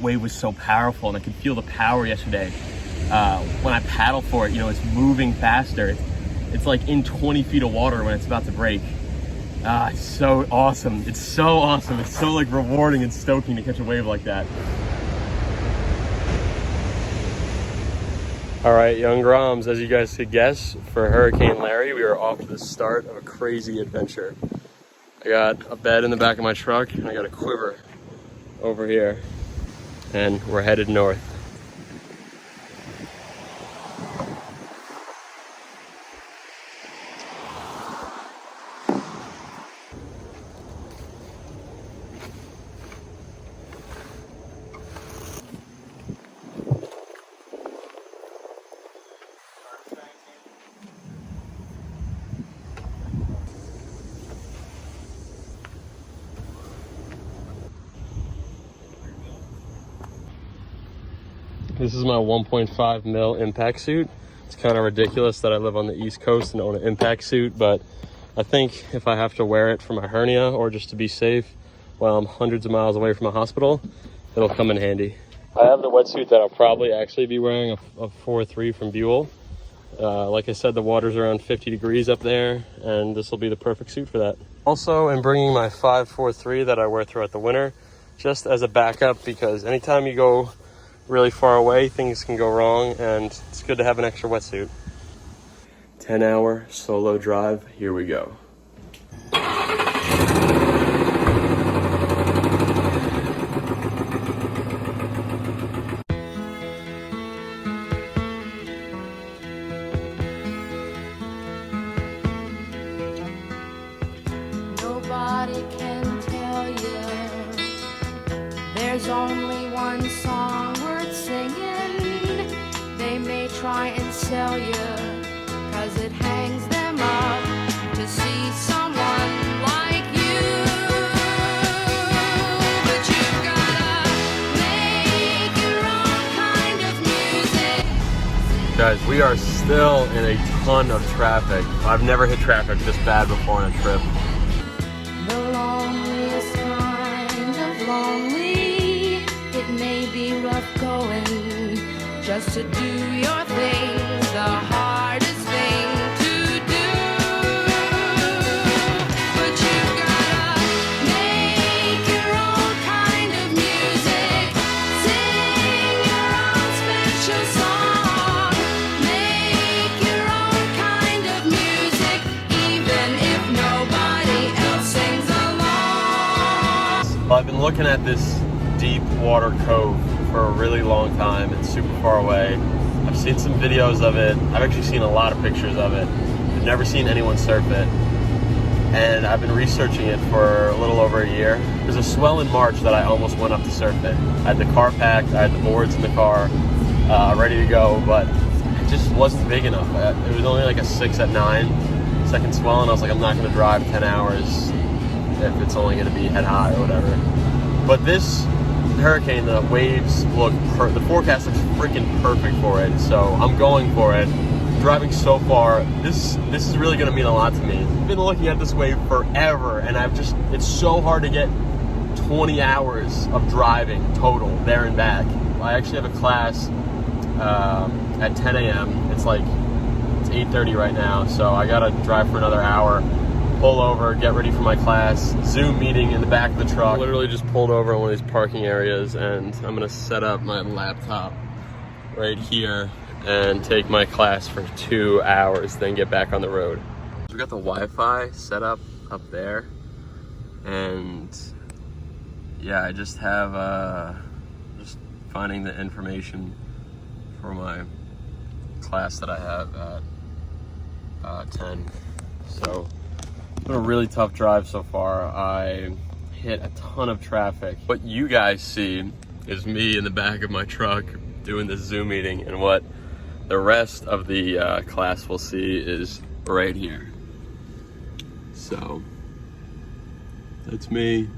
wave was so powerful, and I could feel the power yesterday. When I paddle for it, you know, it's moving faster. It's like in 20 feet of water when it's about to break. It's so awesome. It's so awesome. It's so like rewarding and stoking to catch a wave like that. All right, young Groms, as you guys could guess, for Hurricane Larry, we are off to the start of a crazy adventure. I got a bed in the back of my truck, and I got a quiver over here, and we're headed north. This is my 1.5 mil impact suit. It's kind of ridiculous that I live on the East Coast and own an impact suit, but I think if I have to wear it for my hernia or just to be safe while I'm hundreds of miles away from a hospital, it'll come in handy. I have the wetsuit that I'll probably actually be wearing, a 4.3 from Buell. Like I said, the water's around 50 degrees up there, and this will be the perfect suit for that. Also, I'm bringing my 5.43 that I wear throughout the winter, just as a backup, because anytime you go really far away, things can go wrong, and it's good to have an extra wetsuit. 10-hour solo drive, here we go. Nobody can tell you there's only one song worth singing. They may try and sell you, 'cause it hangs them up to see someone like you. But you gotta make your own kind of music. Guys, we are still in a ton of traffic. I've never hit traffic this bad before on a trip. The loneliest kind of lonely. It may be rough going just to do your things, the hardest thing to do. But you gotta make your own kind of music, sing your own special song, make your own kind of music, even if nobody else sings along. Well, I've been looking at this deep water cove for a really long time. It's super far away. I've seen some videos of it. I've actually seen a lot of pictures of it. I've never seen anyone surf it. And I've been researching it for a little over a year. There's a swell in March that I almost went up to surf it. I had the car packed, I had the boards in the car, ready to go, but it just wasn't big enough. It was only like a 6 at 9 second swell, and I was like, I'm not gonna drive 10 hours if it's only gonna be head high or whatever. But this hurricane, the waves look, the forecast looks freaking perfect for it, so I'm going for it. Driving so far, this is really gonna mean a lot to me. I've been looking at this wave forever, and it's so hard to get 20 hours of driving total there and back. I actually have a class at 10 a.m. It's 8:30 right now, so I gotta drive for another hour, pull over, get ready for my class, Zoom meeting in the back of the truck. I literally just pulled over in one of these parking areas, and I'm gonna set up my laptop right here and take my class for 2 hours, then get back on the road. We got the Wi-Fi set up there, and yeah, I just have just finding the information for my class that I have at 10. So it's been a really tough drive so far. I hit a ton of traffic. What you guys see is me in the back of my truck doing this Zoom meeting, and what the rest of the class will see is right here. So that's me.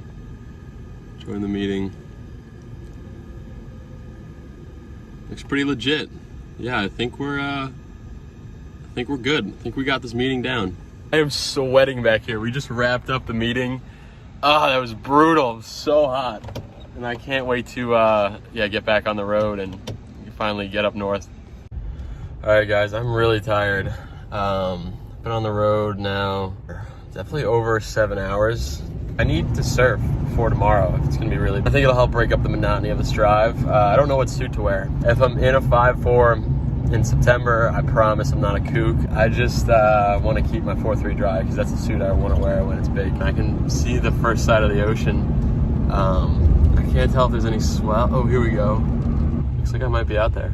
Join the meeting. Looks pretty legit. Yeah, I think we're good. I think we got this meeting down. I am sweating back here. We just wrapped up the meeting. Ah, that was brutal. It was so hot. and I can't wait to get back on the road and finally get up north. All right, guys, I'm really tired. Been on the road now definitely over 7 hours. I need to surf for tomorrow if it's gonna be really, I think it'll help break up the monotony of this drive. I don't know what suit to wear. If I'm in a 5'4" in September, I promise I'm not a kook. I just want to keep my 4'3" dry because that's the suit I want to wear when it's big. I can see the first side of the ocean. I can't tell if there's any swell. Oh, here we go. Looks like I might be out there.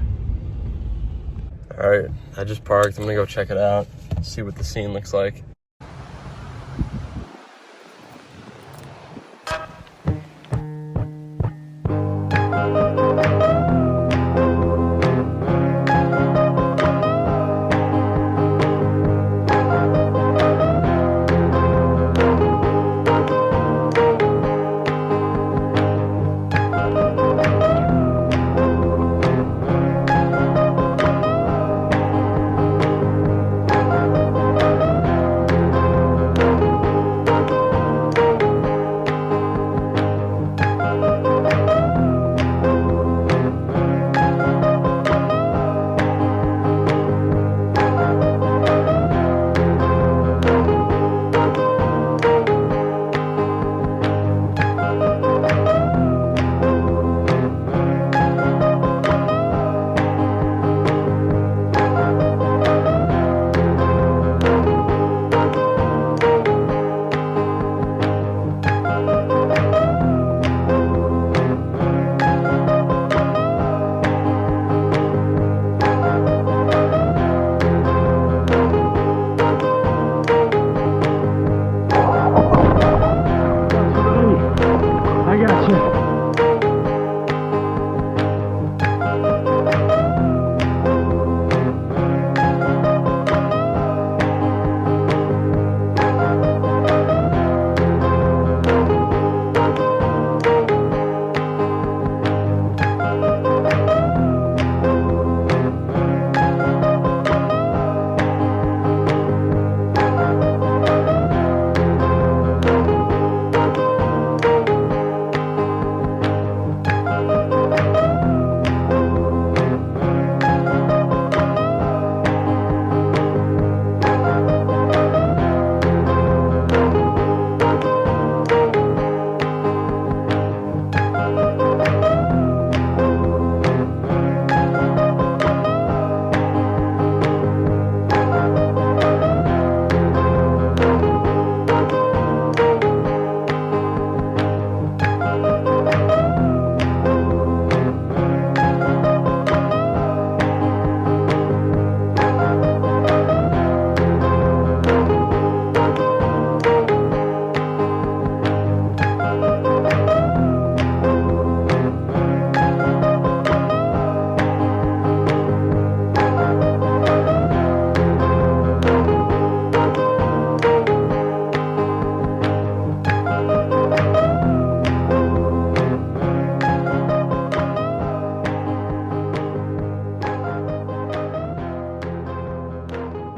All right, I just parked. I'm gonna go check it out, see what the scene looks like.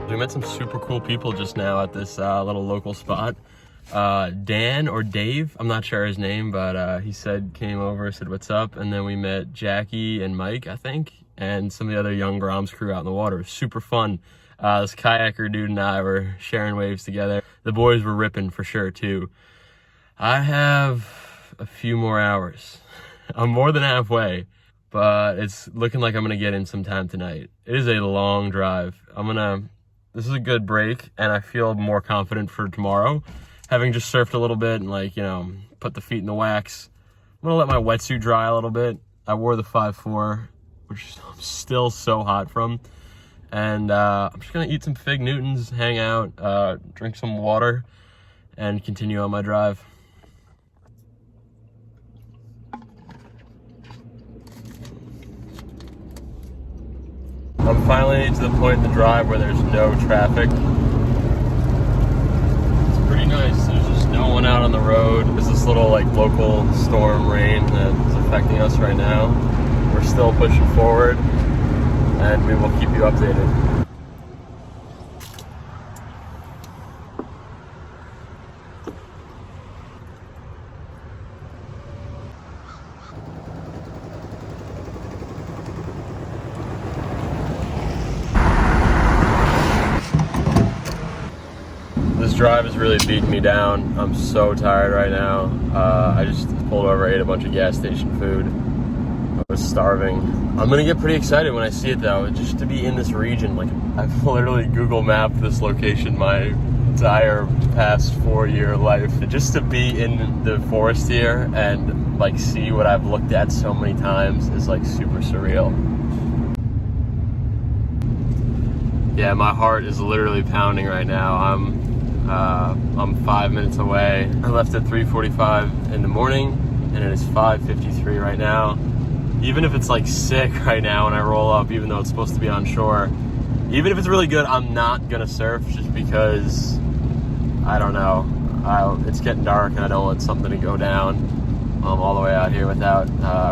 We met some super cool people just now at this little local spot. Dan or Dave, I'm not sure his name, but he came over, said what's up, and then we met Jackie and Mike, I think, and some of the other young Groms crew out in the water. It was super fun. This kayaker dude and I were sharing waves together. The boys were ripping for sure too. I have a few more hours. I'm more than halfway, but it's looking like I'm gonna get in some time tonight. It is a long drive. This is a good break, and I feel more confident for tomorrow. Having just surfed a little bit and put the feet in the wax. I'm gonna let my wetsuit dry a little bit. I wore the 5'4", which I'm still so hot from. And I'm just gonna eat some Fig Newtons, hang out, drink some water, and continue on my drive. I'm finally to the point in the drive where there's no traffic. It's pretty nice. There's just no one out on the road. There's this little local storm rain that's affecting us right now. We're still pushing forward, and we will keep you updated. drive is really beating me down. I'm so tired right now. I just pulled over, ate a bunch of gas station food. I was starving. I'm gonna get pretty excited when I see it though, just to be in this region. Like, I've literally Google mapped this location my entire past 4-year life. Just to be in the forest here and like see what I've looked at so many times is like super surreal. Yeah, my heart is literally pounding right now. I'm 5 minutes away. I left at 3:45 in the morning and it is 5:53 right now. Even if it's like sick right now when I roll up, even though it's supposed to be on shore, even if it's really good, I'm not gonna surf just because, I don't know, it's getting dark and I don't want something to go down all the way out here without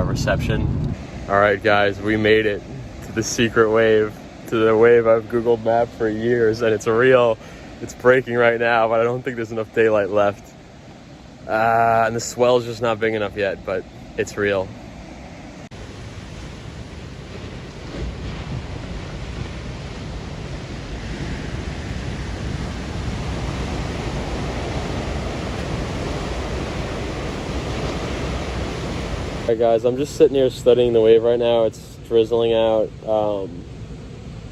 reception. All right, guys, we made it to the secret wave, to the wave I've Googled mapped for years, and it's real. It's breaking right now, but I don't think there's enough daylight left. And the swell's just not big enough yet, but it's real. Alright guys, I'm just sitting here studying the wave right now. It's drizzling out.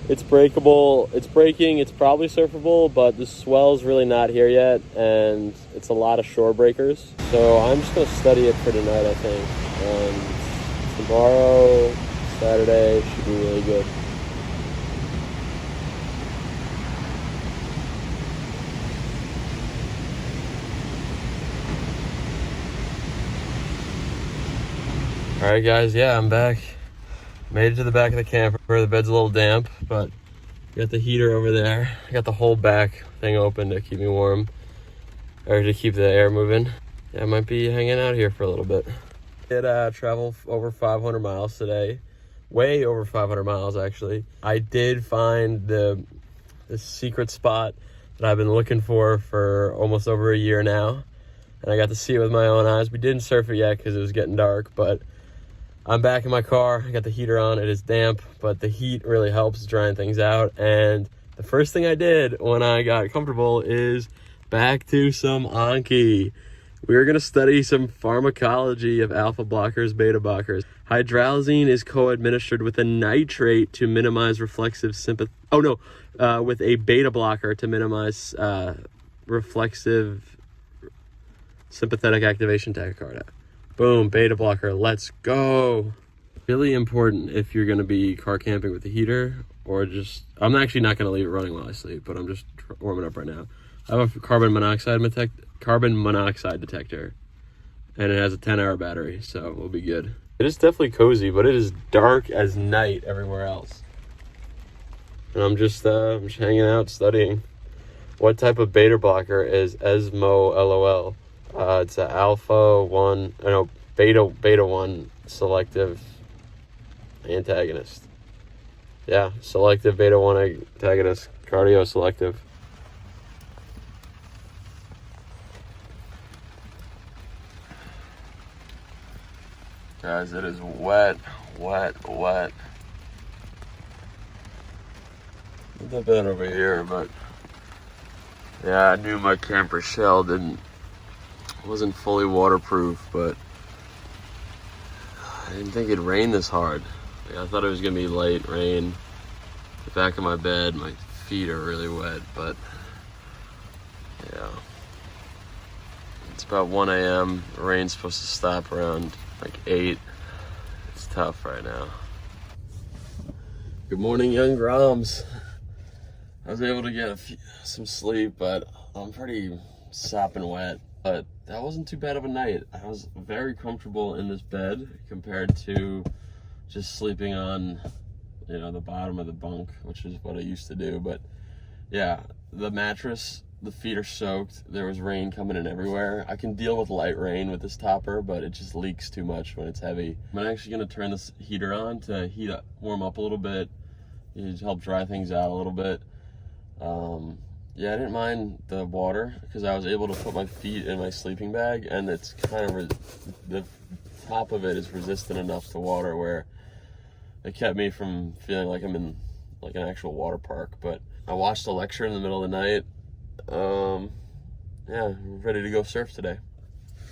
It's breakable, it's breaking, it's probably surfable, but the swell's really not here yet, and it's a lot of shore breakers. So I'm just gonna study it for tonight, I think. And tomorrow, Saturday, should be really good. All right, guys, yeah, I'm back. Made it to the back of the camper. The bed's a little damp, but got the heater over there. I got the whole back thing open to keep me warm, or to keep the air moving. Yeah, I might be hanging out here for a little bit. Did travel over 500 miles today. Way over 500 miles, actually. I did find the secret spot that I've been looking for almost over a year now. And I got to see it with my own eyes. We didn't surf it yet because it was getting dark, but I'm back in my car. I got the heater on. It is damp, but the heat really helps drying things out. And the first thing I did when I got comfortable is back to some Anki. We're going to study some pharmacology of alpha blockers, beta blockers. Hydralazine is co-administered with a nitrate to minimize reflexive sympathy. Oh no, with a beta blocker to minimize reflexive sympathetic activation tachycardia. Boom, beta blocker, let's go. Really important if you're gonna be car camping with the heater, or just, I'm actually not gonna leave it running while I sleep, but I'm just warming up right now. I have a carbon monoxide detector, and it has a 10-hour battery, so we'll be good. It is definitely cozy, but it is dark as night everywhere else. And I'm just hanging out studying. What type of beta blocker is ESMO LOL? It's a beta 1 selective antagonist. Yeah, selective beta 1 antagonist, cardio selective. Guys, it is wet. Not that bad over here, but yeah, I knew my camper shell wasn't fully waterproof, but I didn't think it'd rain this hard. I thought it was gonna be light rain. The back of my bed, my feet are really wet, but yeah. It's about 1 a.m. The rain's supposed to stop around like 8. It's tough right now. Good morning, young Groms. I was able to get some sleep, but I'm pretty sopping wet. But that wasn't too bad of a night. I was very comfortable in this bed compared to just sleeping on, the bottom of the bunk, which is what I used to do. But yeah, the mattress, the feet are soaked. There was rain coming in everywhere. I can deal with light rain with this topper, but it just leaks too much when it's heavy. I'm actually gonna turn this heater on to warm up a little bit, help dry things out a little bit. Yeah, I didn't mind the water because I was able to put my feet in my sleeping bag, and it's kind of, the top of it is resistant enough to water where it kept me from feeling like I'm in like an actual water park. But I watched a lecture in the middle of the night. yeah, we're ready to go surf today.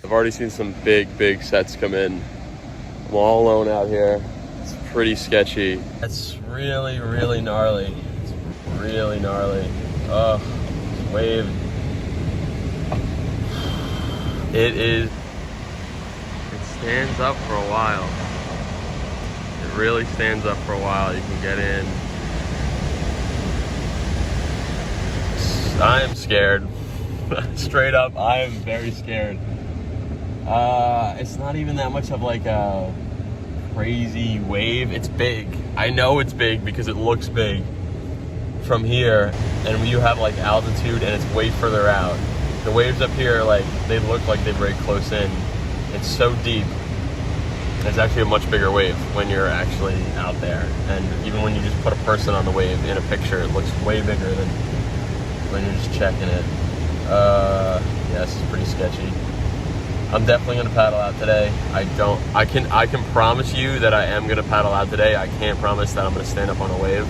I've already seen some big sets come in. I'm all alone out here. It's pretty sketchy. It's really gnarly. It's really gnarly. Oh, wave. It stands up for a while. It really stands up for a while. You can get in. I am scared. Straight up, I am very scared. It's not even that much of like a crazy wave. It's big. I know it's big because it looks big from here, and when you have like altitude and it's way further out. The waves up here, like, they look like they're very close in. It's so deep. It's actually a much bigger wave when you're actually out there. And even when you just put a person on the wave in a picture, it looks way bigger than when you're just checking it. Yeah, this is pretty sketchy. I'm definitely gonna paddle out today. I can promise you that I am gonna paddle out today. I can't promise that I'm gonna stand up on a wave.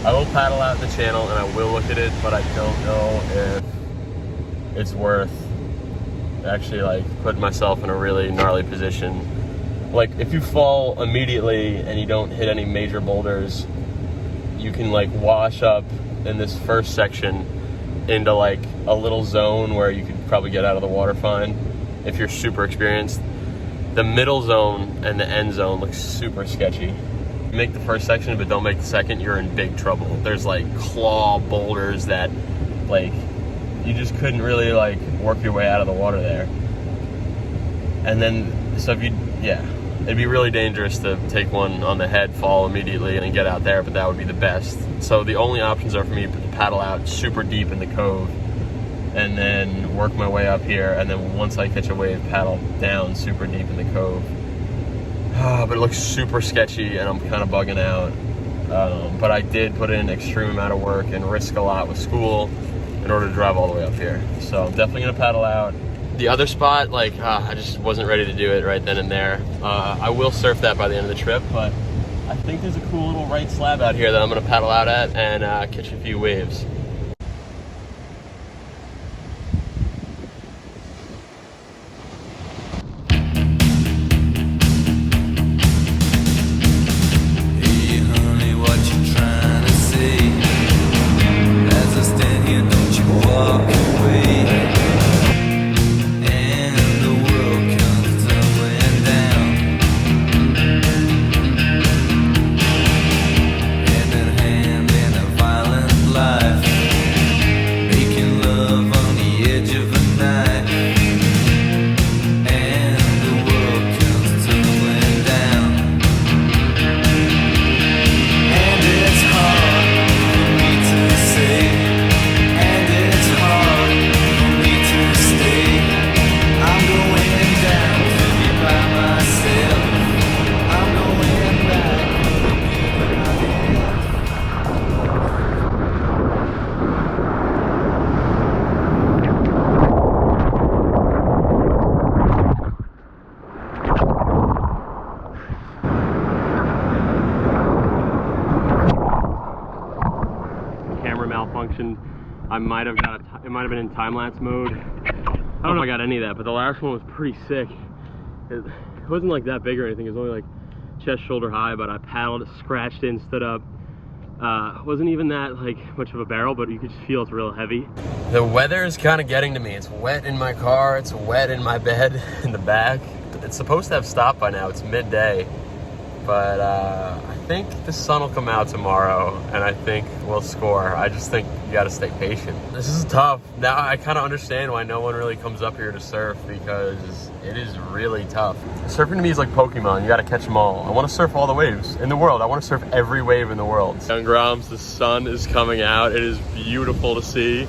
I will paddle out the channel and I will look at it, but I don't know if it's worth actually like putting myself in a really gnarly position. Like if you fall immediately and you don't hit any major boulders, you can like wash up in this first section into like a little zone where you could probably get out of the water fine if you're super experienced. The middle zone and the end zone looks super sketchy. Make the first section but don't make the second, you're in big trouble. There's like claw boulders that like you just couldn't really like work your way out of the water there. And then, so if you, yeah, it'd be really dangerous to take one on the head, fall immediately and get out there, but that would be the best. So the only options are for me to paddle out super deep in the cove and then work my way up here. And then once I catch a wave, paddle down super deep in the cove. But it looks super sketchy and I'm kind of bugging out. But I did put in an extreme amount of work and risk a lot with school in order to drive all the way up here. So I'm definitely gonna paddle out. The other spot, like, I just wasn't ready to do it right then and there. I will surf that by the end of the trip, but I think there's a cool little right slab out here that I'm gonna paddle out at and catch a few waves. Malfunction. I might have got it might have been in time-lapse mode. I don't know if I got any of that, but the last one was pretty sick. It wasn't like that big or anything. It was only like chest shoulder high, but I paddled, scratched in, stood up. Wasn't even that like much of a barrel, but you could just feel it's real heavy. The weather is kind of getting to me. It's wet in my car, it's wet in my bed in the back. It's supposed to have stopped by now. It's midday, but I think the sun will come out tomorrow and I think we'll score. I just think you gotta stay patient. This is tough. Now I kind of understand why no one really comes up here to surf, because it is really tough. Surfing to me is like Pokemon. You gotta catch them all. I want to surf all the waves in the world. I want to surf every wave in the world. Young Groms, the sun is coming out. It is beautiful to see.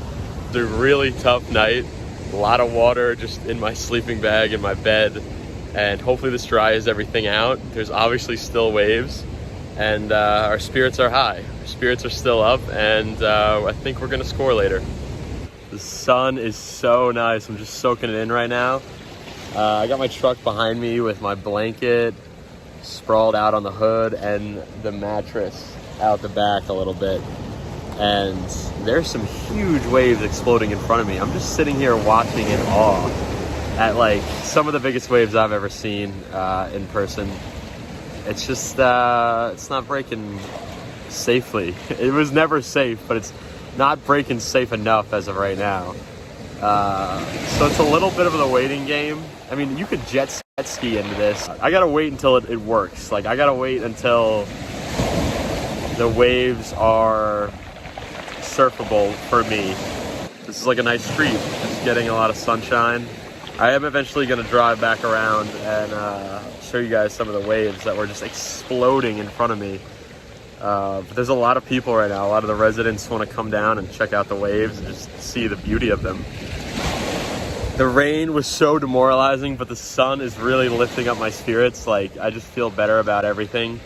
It's a really tough night. A lot of water just in my sleeping bag in my bed. And hopefully this dries everything out. There's obviously still waves, and our spirits are high. Our spirits are still up, and I think we're gonna score later. The sun is so nice. I'm just soaking it in right now. I got my truck behind me with my blanket sprawled out on the hood and the mattress out the back a little bit. and there's some huge waves exploding in front of me. I'm just sitting here watching in awe at like some of the biggest waves I've ever seen in person. It's just it's not breaking safely. It was never safe, but it's not breaking safe enough as of right now. So it's a little bit of the waiting game. I mean, you could jet ski into this. I gotta wait until it works. Like, I gotta wait until the waves are surfable for me. This is like a nice street. It's getting a lot of sunshine. I am eventually gonna drive back around and show you guys some of the waves that were just exploding in front of me. But there's a lot of people right now. A lot of the residents want to come down and check out the waves and just see the beauty of them. The rain was so demoralizing, but the sun is really lifting up my spirits. Like, I just feel better about everything.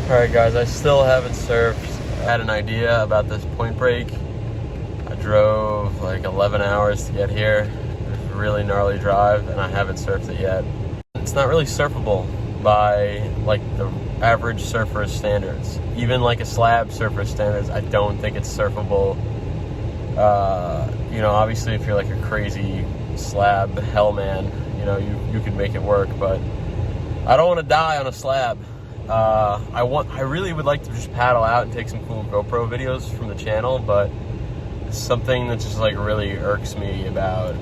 Alright guys, I still haven't surfed. I had an idea about this point break. I drove like 11 hours to get here. It was a really gnarly drive and I haven't surfed it yet. It's not really surfable by like the average surfer's standards. Even like a slab surfer's standards, I don't think it's surfable. You know, obviously if you're like a crazy slab hellman, you know, you could make it work, but I don't want to die on a slab. I really would like to just paddle out and take some cool GoPro videos from the channel, but it's something that just like really irks me about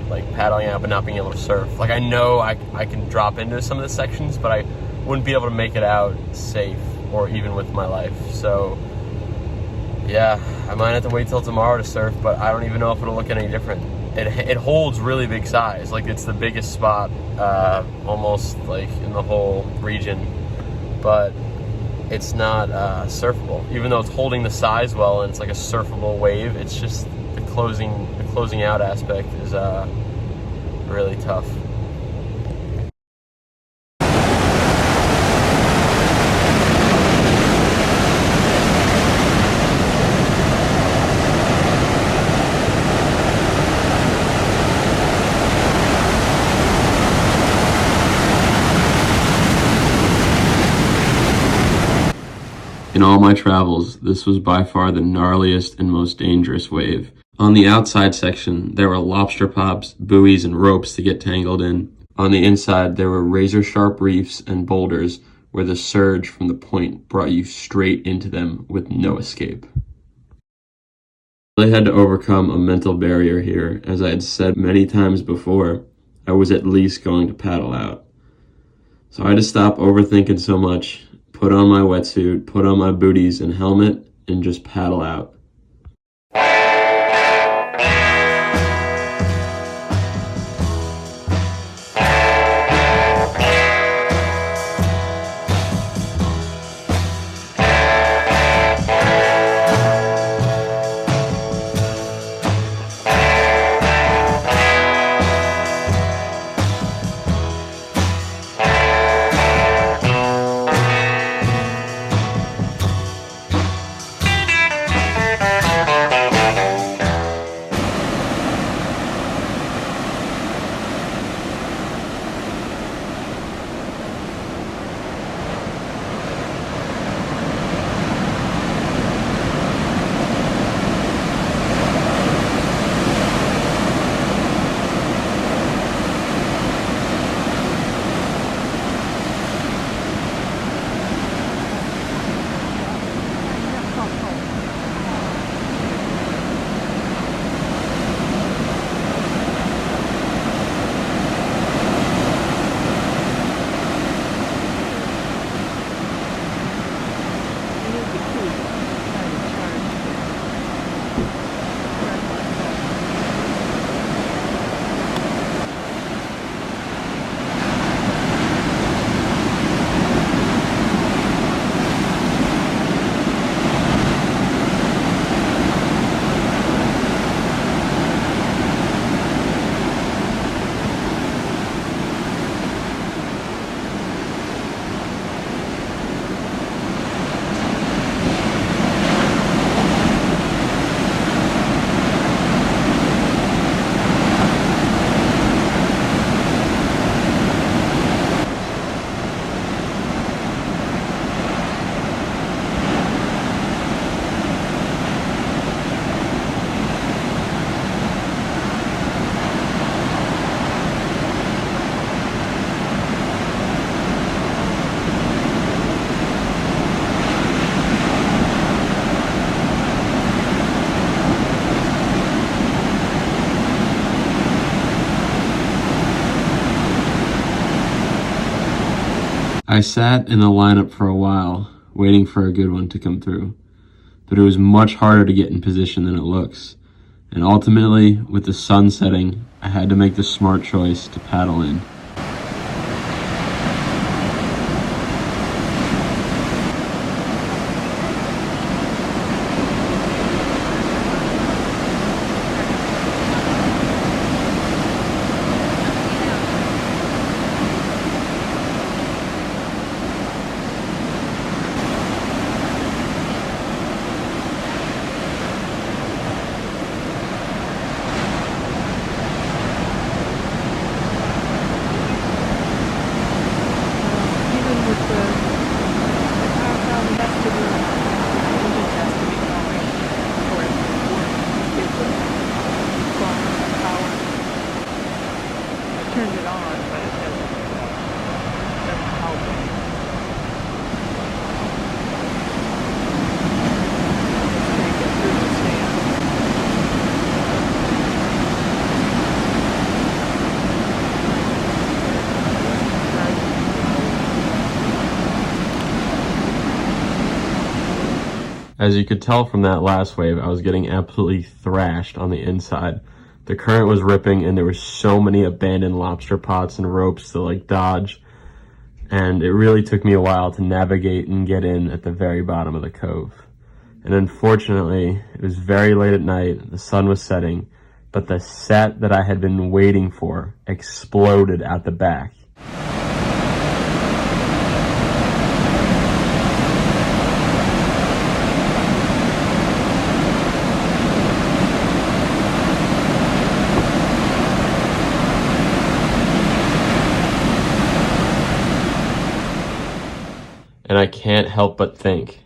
like paddling out but not being able to surf. Like, I know I can drop into some of the sections, but I wouldn't be able to make it out safe or even with my life. So yeah, I might have to wait till tomorrow to surf, but I don't even know if it'll look any different. It holds really big size. Like, it's the biggest spot almost like in the whole region, but it's not surfable. Even though it's holding the size well and it's like a surfable wave, it's just the closing out aspect is really tough. In all my travels, this was by far the gnarliest and most dangerous wave. On the outside section, there were lobster pops, buoys, and ropes to get tangled in. On the inside, there were razor-sharp reefs and boulders where the surge from the point brought you straight into them with no escape. I had to overcome a mental barrier here. As I had said many times before, I was at least going to paddle out. So I had to stop overthinking so much, put on my wetsuit, put on my booties and helmet, and just paddle out. I sat in the lineup for a while, waiting for a good one to come through, but it was much harder to get in position than it looks. And ultimately, with the sun setting, I had to make the smart choice to paddle in. Turned it on, but it doesn't help it. Can't get through the stand. As you could tell from that last wave, I was getting absolutely thrashed on the inside. The current was ripping and there were so many abandoned lobster pots and ropes to dodge. And it really took me a while to navigate and get in at the very bottom of the cove. And unfortunately, it was very late at night, the sun was setting, but the set that I had been waiting for exploded out the back. And I can't help but think,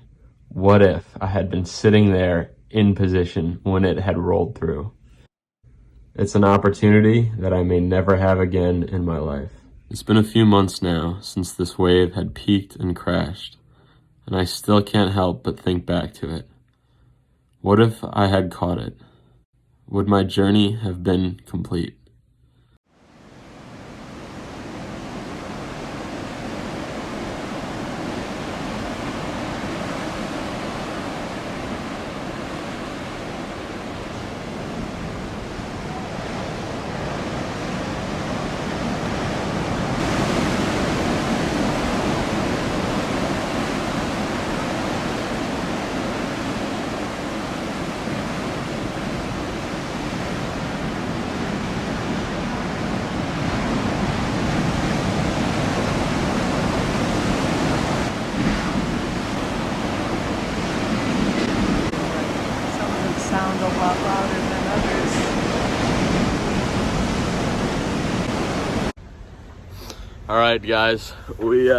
what if I had been sitting there in position when it had rolled through? It's an opportunity that I may never have again in my life. It's been a few months now since this wave had peaked and crashed, and I still can't help but think back to it. What if I had caught it? Would my journey have been complete? Sound a lot louder than others. All right, guys, we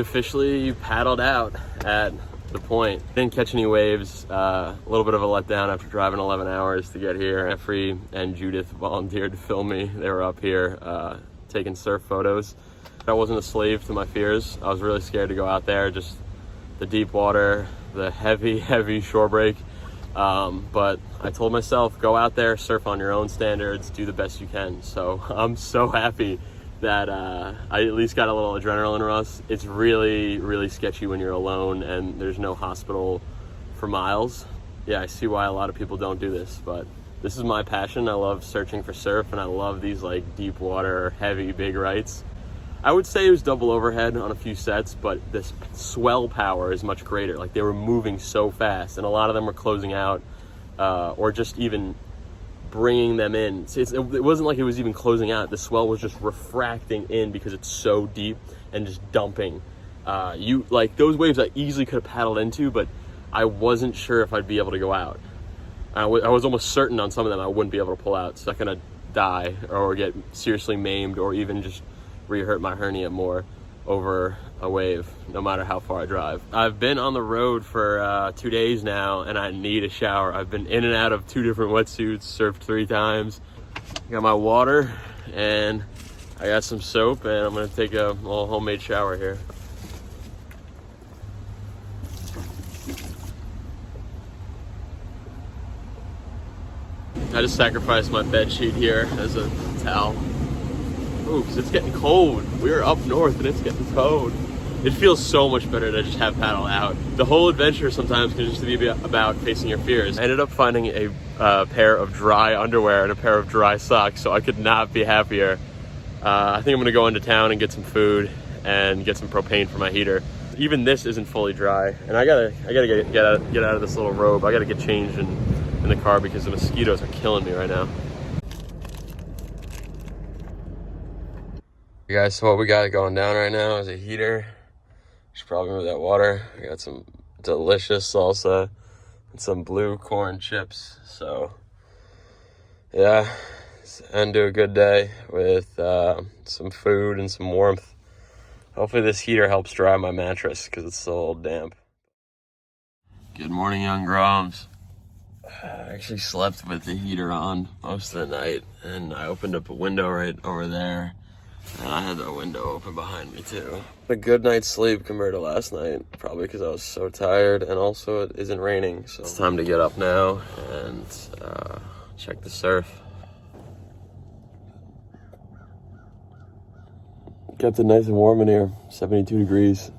officially paddled out at the point. Didn't catch any waves. A little bit of a letdown after driving 11 hours to get here. Jeffrey and Judith volunteered to film me. They were up here taking surf photos. I wasn't a slave to my fears. I was really scared to go out there. Just the deep water, the heavy shore break. But I told myself, go out there, surf on your own standards, do the best you can. So I'm so happy that I at least got a little adrenaline rush. It's really sketchy when you're alone and there's no hospital for miles. Yeah, I see why a lot of people don't do this, but this is my passion. I love searching for surf, and I love these deep water, heavy, big rights. I would say it was double overhead on a few sets, but this swell power is much greater. They were moving so fast, and a lot of them were closing out or just even bringing them in. It wasn't like it was even closing out. The swell was just refracting in because it's so deep and just dumping. Those waves I easily could have paddled into, but I wasn't sure if I'd be able to go out. I was almost certain on some of them I wouldn't be able to pull out, so I'm gonna die or get seriously maimed or even just re-hurt my hernia more over a wave, no matter how far I drive. I've been on the road for 2 days now, and I need a shower. I've been in and out of 2 different wetsuits, surfed 3 times. Got my water, and I got some soap, and I'm gonna take a little homemade shower here. I just sacrificed my bed sheet here as a towel. Ooh, because it's getting cold. We're up north and it's getting cold. It feels so much better to just have paddle out. The whole adventure sometimes can just be about facing your fears. I ended up finding a pair of dry underwear and a pair of dry socks, so I could not be happier. I think I'm gonna go into town and get some food and get some propane for my heater. Even this isn't fully dry, and I gotta get out of this little robe. I gotta get changed in the car because the mosquitoes are killing me right now. You guys, so what we got going down right now is a heater. Should probably move that water. I got some delicious salsa and some blue corn chips. So yeah, end to a good day with some food and some warmth. Hopefully this heater helps dry my mattress because it's so old damp. Good morning, young Groms. I actually slept with the heater on most of the night, and I opened up a window right over there. And I had the window open behind me too. A good night's sleep compared to last night, probably because I was so tired, and also it isn't raining, so it's time to get up now and check the surf. Kept it nice and warm in here, 72 degrees.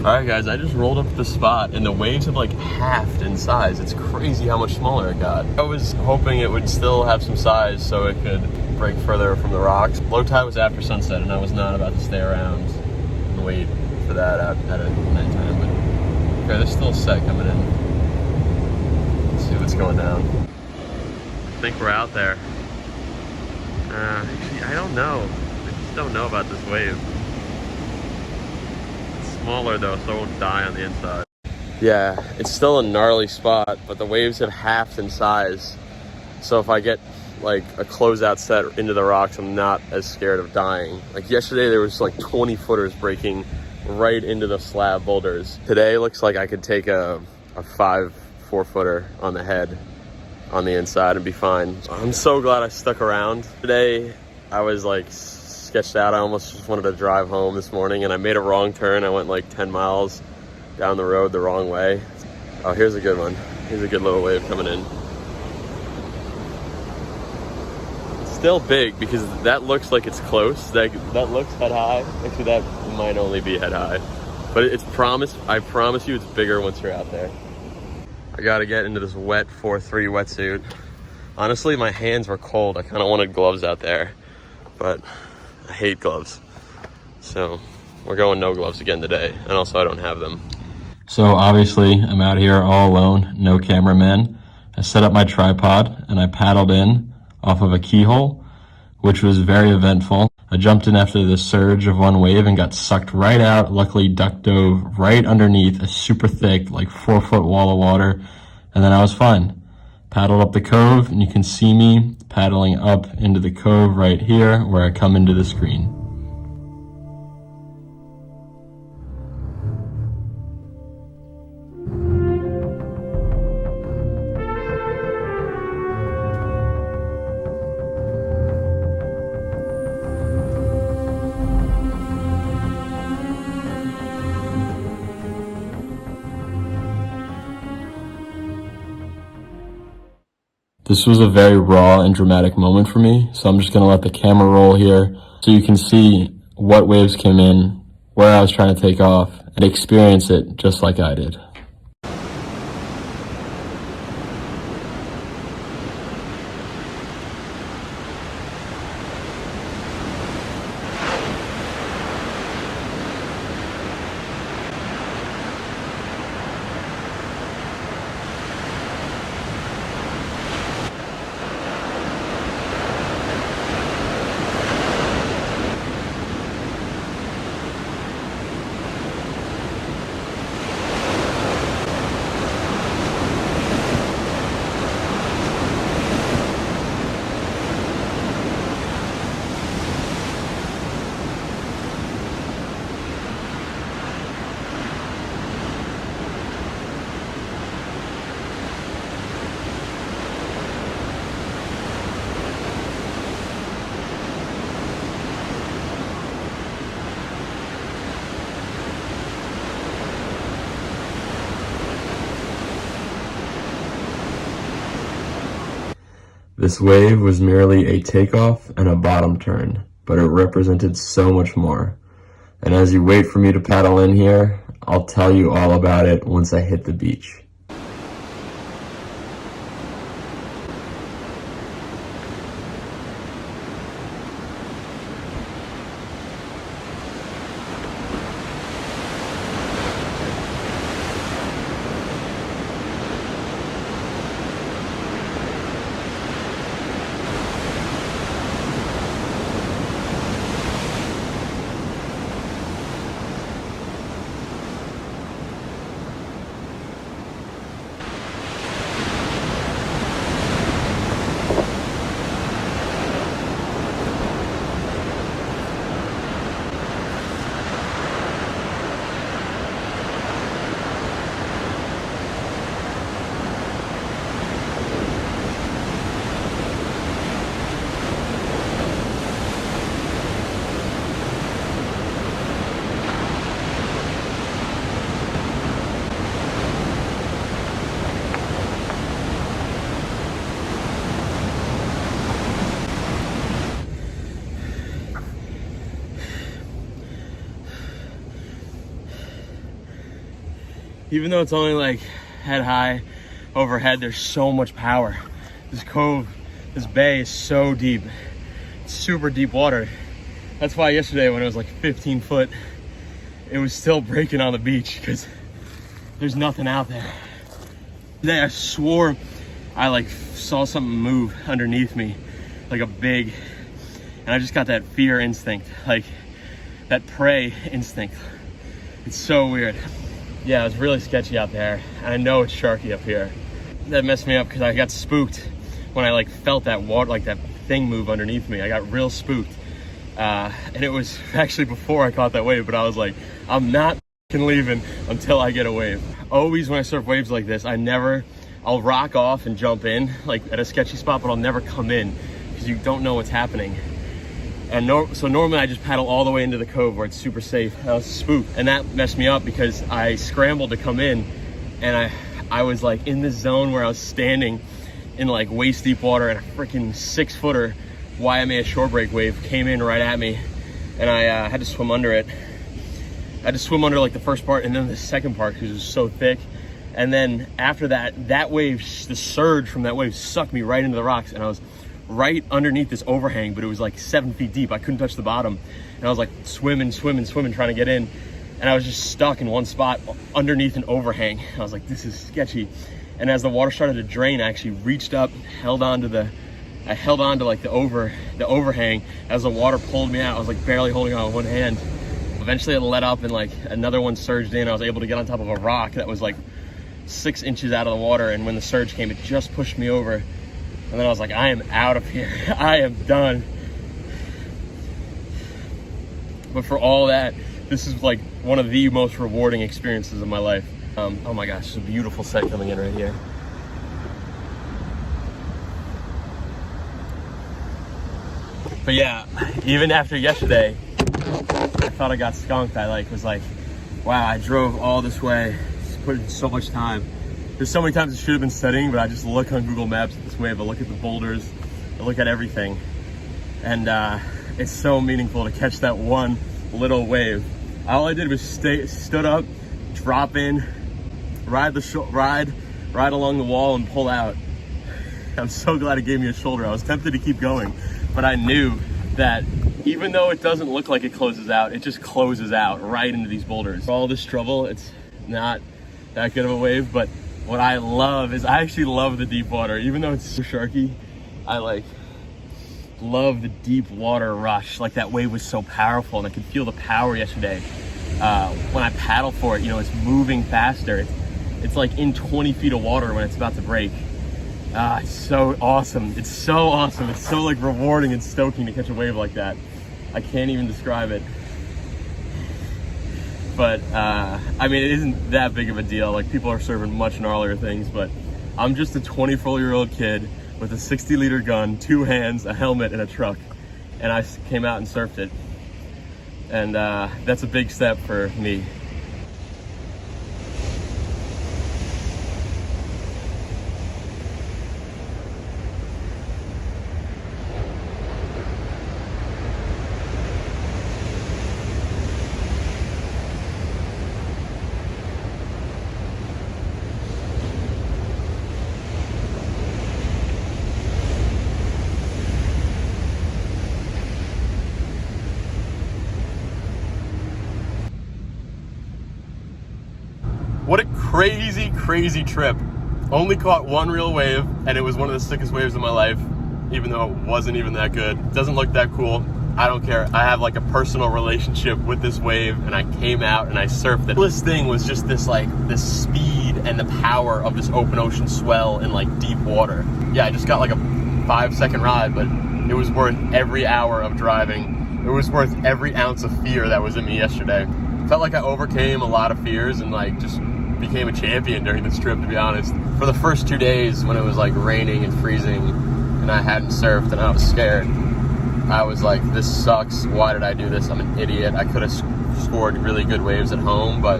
Alright guys, I just rolled up the spot and the waves have like halved in size. It's crazy how much smaller it got. I was hoping it would still have some size so it could break further from the rocks. Low tide was after sunset and I was not about to stay around and wait for that at nighttime. But okay, there's still a set coming in. Let's see what's going down. I think we're out there. Actually, I don't know. I just don't know about this wave. Smaller though, so I won't die on the inside. Yeah, it's still a gnarly spot, but the waves have halved in size. So if I get like a closeout set into the rocks, I'm not as scared of dying. Like yesterday, there was like 20 footers breaking right into the slab boulders. Today looks like I could take a 4 footer on the head on the inside and be fine. I'm so glad I stuck around. Today, I was like sketched out. I almost just wanted to drive home this morning and I made a wrong turn. I went like 10 miles down the road the wrong way. Oh, here's a good one. Here's a good little wave coming in. Still big because that looks like it's close. That looks head high. Actually, that might only be head high. But I promise you it's bigger once you're out there. I gotta get into this wet 4-3 wetsuit. Honestly, my hands were cold. I kind of wanted gloves out there, but I hate gloves. So we're going no gloves again today. And also I don't have them. So obviously I'm out here all alone, no cameraman. I set up my tripod and I paddled in off of a keyhole, which was very eventful. I jumped in after the surge of one wave and got sucked right out. Luckily duck dove right underneath a super thick, like 4-foot wall of water. And then I was fine. Paddled up the cove and you can see me paddling up into the cove right here where I come into the screen. This was a very raw and dramatic moment for me, so I'm just going to let the camera roll here so you can see what waves came in, where I was trying to take off, and experience it just like I did. This wave was merely a takeoff and a bottom turn, but it represented so much more. And as you wait for me to paddle in here, I'll tell you all about it once I hit the beach. Even though it's only like head high overhead, there's so much power. This cove, this bay is so deep. It's super deep water. That's why yesterday when it was like 15 foot, it was still breaking on the beach because there's nothing out there. Today I swore I like saw something move underneath me, like a big, and I just got that fear instinct, like that prey instinct. It's so weird. Yeah, it was really sketchy out there. And I know it's sharky up here. That messed me up because I got spooked when I like felt that water, like that thing move underneath me. I got real spooked. And it was actually before I caught that wave, but I was like, I'm not leaving until I get a wave. Always when I surf waves like this, I'll rock off and jump in like at a sketchy spot, but I'll never come in because you don't know what's happening. And so normally I just paddle all the way into the cove where it's super safe. I was spooked, and that messed me up because I scrambled to come in, and I was like in this zone where I was standing in like waist deep water, and a freaking 6-footer Waimea shore break wave came in right at me, and I had to swim under it. I had to swim under like the first part and then the second part because it was so thick. And then after that wave, the surge from that wave sucked me right into the rocks, and I was right underneath this overhang, but it was like 7 feet deep. I couldn't touch the bottom, and I was like swimming trying to get in, and I was just stuck in one spot underneath an overhang. I was like, this is sketchy. And as the water started to drain, I actually reached up, held on to like the overhang. As the water pulled me out, I was like barely holding on with one hand. Eventually it let up, and like another one surged in. I was able to get on top of a rock that was like 6 inches out of the water, and when the surge came, it just pushed me over. And then I was like, I am out of here. I am done. But for all that, this is like one of the most rewarding experiences of my life. Oh my gosh, it's a beautiful set coming in right here. But yeah, even after yesterday, I thought I got skunked. I was like, wow, I drove all this way, put in so much time. There's so many times I should have been studying, but I just look on Google Maps at this wave. I look at the boulders, I look at everything. And it's so meaningful to catch that one little wave. All I did was stood up, drop in, ride along the wall and pull out. I'm so glad it gave me a shoulder. I was tempted to keep going, but I knew that even though it doesn't look like it closes out, it just closes out right into these boulders. For all this trouble, it's not that good of a wave, but what I love is I actually love the deep water. Even though it's so sharky, I love the deep water rush. Like that wave was so powerful, and I could feel the power yesterday. When I paddle for it, you know, it's moving faster. It's like in 20 feet of water when it's about to break. It's so awesome. It's so awesome. It's so like rewarding and stoking to catch a wave like that. I can't even describe it. But I mean, it isn't that big of a deal. Like, people are surfing much gnarlier things, but I'm just a 24-year-old kid with a 60-liter gun, 2 hands, a helmet, and a truck. And I came out and surfed it. And that's a big step for me. crazy trip. Only caught one real wave, and it was one of the sickest waves of my life, even though it wasn't even that good. Doesn't look that cool. I don't care. I have like a personal relationship with this wave, and I came out and I surfed it. This thing was just this speed and the power of this open ocean swell in like deep water. Yeah, I just got like a 5-second ride, but it was worth every hour of driving. It was worth every ounce of fear that was in me yesterday. Felt like I overcame a lot of fears and like just became a champion during this trip, to be honest. For the first 2 days when it was like raining and freezing and I hadn't surfed and I was scared, I was like, this sucks. Why did I do this? I'm an idiot. I could have scored really good waves at home, but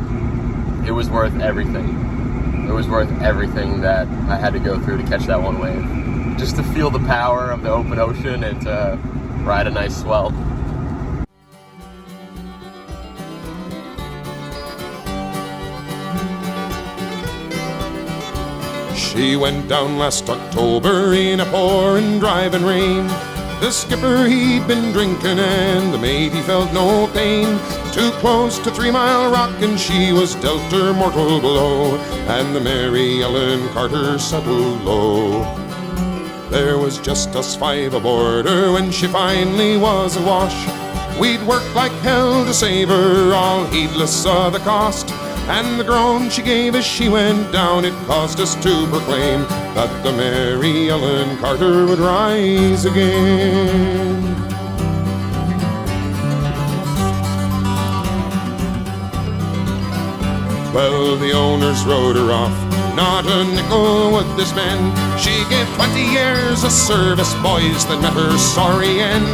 it was worth everything. It was worth everything that I had to go through to catch that one wave. Just to feel the power of the open ocean and to ride a nice swell. She went down last October in a pouring, driving rain. The skipper, he'd been drinking and the mate, he felt no pain. Too close to 3 Mile Rock and she was dealt her mortal blow, and the Mary Ellen Carter settled low. There was just us 5 aboard her when she finally was awash. We'd worked like hell to save her, all heedless of the cost. And the groan she gave as she went down, it caused us to proclaim that the Mary Ellen Carter would rise again. Well, the owners rode her off, not a nickel would they spend. She gave 20 years of service, boys, that met her sorry end.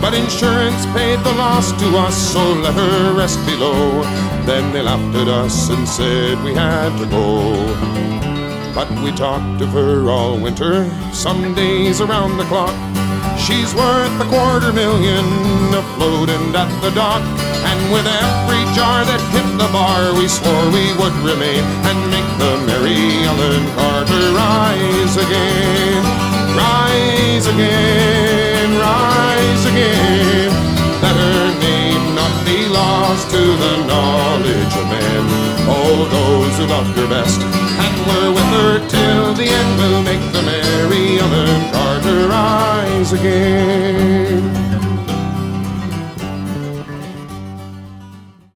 But insurance paid the loss to us, so let her rest below. Then they laughed at us and said we had to go. But we talked of her all winter, some days around the clock. She's worth $250,000 afloat and at the dock. And with every jar that hit the bar, we swore we would remain and make the Mary Ellen Carter rise again. Rise again, rise again. Let her name not be lost to the knowledge of men. All those who loved her best and were with her till the end will make the Mary Ellen Carter rise again.